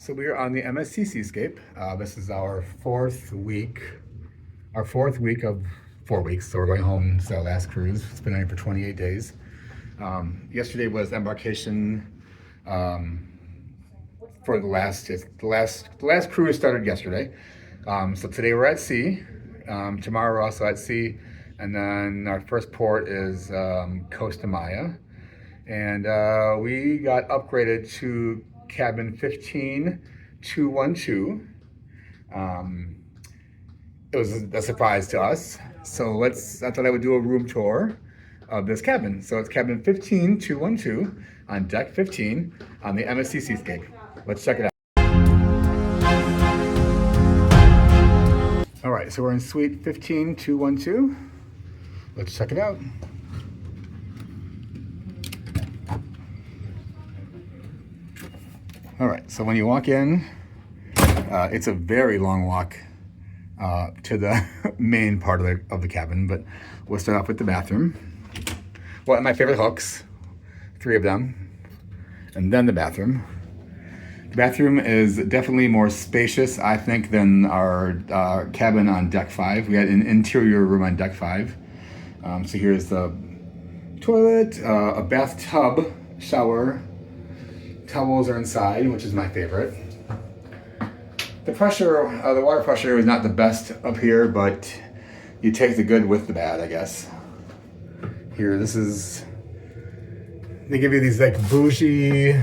So we are on the MSC Seascape. This is our fourth week of 4 weeks. So we're going home. It's our last cruise. It's been on here for 28 days. Yesterday was embarkation for the last cruise started yesterday. So today we're at sea. Tomorrow we're also at sea, and then our first port is Costa Maya, and we got upgraded to cabin 15212. It was a surprise to us. So I thought I would do a room tour of this cabin. So it's cabin 15212 on deck 15 on the MSC Seascape. Let's check it out. All right, so we're in suite 15212. Let's check it out. All right, so when you walk in, it's a very long walk to the main part of the cabin, but we'll start off with the bathroom. One of my favorite hooks, 3 of them, and then the bathroom. The bathroom is definitely more spacious, I think, than our cabin on deck 5. We had an interior room on deck 5. So here's the toilet, a bathtub, shower. Towels are inside, which is my favorite. The water pressure is not the best up here, but you take the good with the bad, I guess. Here, they give you these like bougie,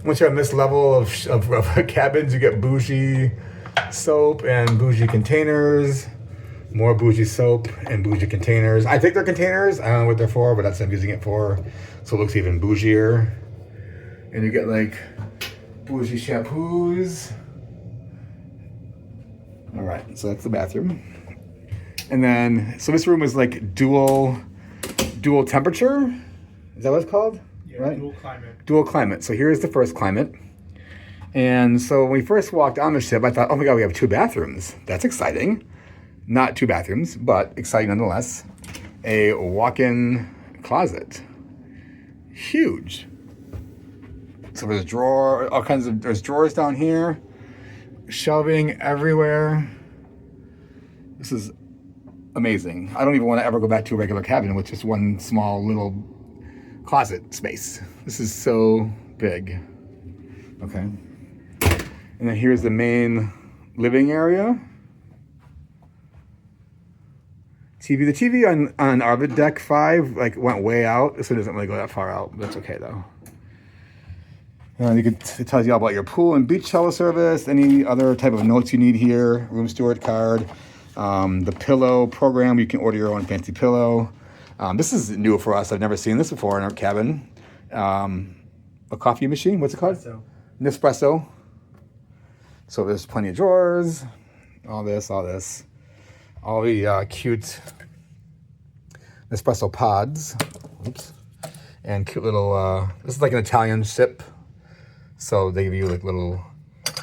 once you're on this level of cabins, you get bougie soap and bougie containers, more bougie soap and bougie containers. I think they're containers, I don't know what they're for, but that's what I'm using it for. So it looks even bougier. And you get like bougie shampoos. All right, so that's the bathroom. And then, so this room is like dual temperature. Is that what it's called? Yeah, right? Dual climate. Dual climate. So here's the first climate. And so when we first walked on the ship, I thought, oh my God, we have 2 bathrooms. That's exciting. Not 2 bathrooms, but exciting nonetheless. A walk-in closet. Huge. So there's there's drawers down here, shelving everywhere. This is amazing. I don't even want to ever go back to a regular cabin with just one small little closet space. This is so big. Okay. And then here's the main living area. TV. The TV on our deck 5 went way out. This one doesn't really go that far out, but that's okay though. It tells you all about your pool and beach shower service, any other type of notes you need here, room steward card, the pillow program. You can order your own fancy pillow. This is new for us. I've never seen this before in our cabin. A coffee machine. What's it called? Nespresso. So there's plenty of drawers. All this. All the cute Nespresso pods. Oops. And cute little, this is like an Italian sip. So they give you like little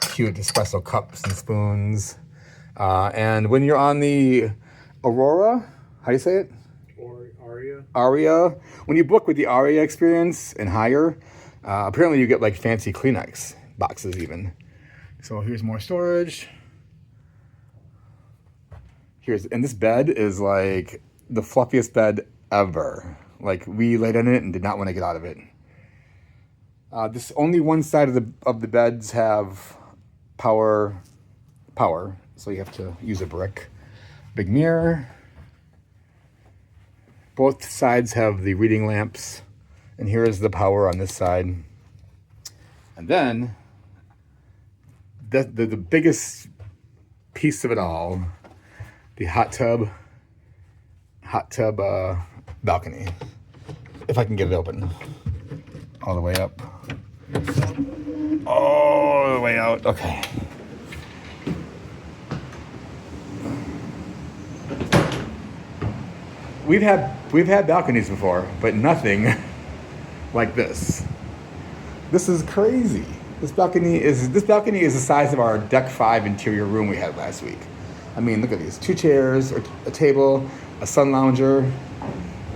cute espresso cups and spoons. And when you're on the Aurora, how do you say it? Or Aria. Aria. When you book with the Aria experience and higher, apparently you get like fancy Kleenex boxes even. So here's more storage. And this bed is like the fluffiest bed ever. Like we laid in it and did not want to get out of it. This only one side of the beds have power, so you have to use a brick. Big mirror. Both sides have the reading lamps, and here is the power on this side. And then the biggest piece of it all, the hot tub balcony. If I can get it open. All the way up. All the way out. Okay. We've had balconies before, but nothing like this. This is crazy. This balcony is the size of our deck 5 interior room we had last week. I mean, look at these. 2 chairs, a table, a sun lounger,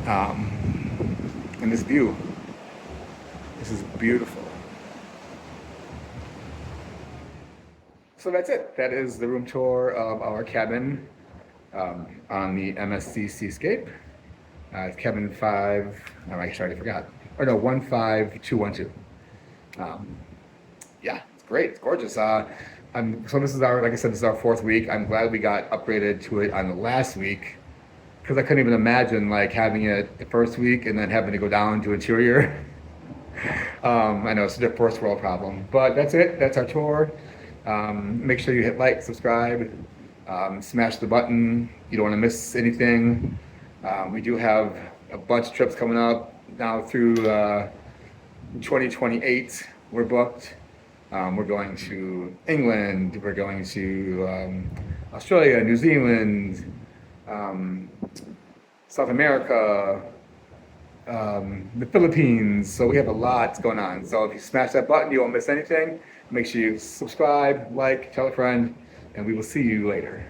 and this view. This is beautiful. So that's it. That is the room tour of our cabin on the MSC Seascape. Cabin 5, oh, I already forgot. Or no, 15212. Yeah, it's great. It's gorgeous. So this is our, like I said, this is our 4th week. I'm glad we got upgraded to it on the last week because I couldn't even imagine like having it the first week and then having to go down to interior. I know it's a first world problem, but that's it. That's our tour. Make sure you hit like, subscribe, smash the button. You don't want to miss anything. We do have a bunch of trips coming up now through 2028. We're booked. We're going to England. We're going to Australia, New Zealand, South America, the Philippines. So we have a lot going on. So if you smash that button, you won't miss anything. Make sure you subscribe, like, tell a friend, and we will see you later.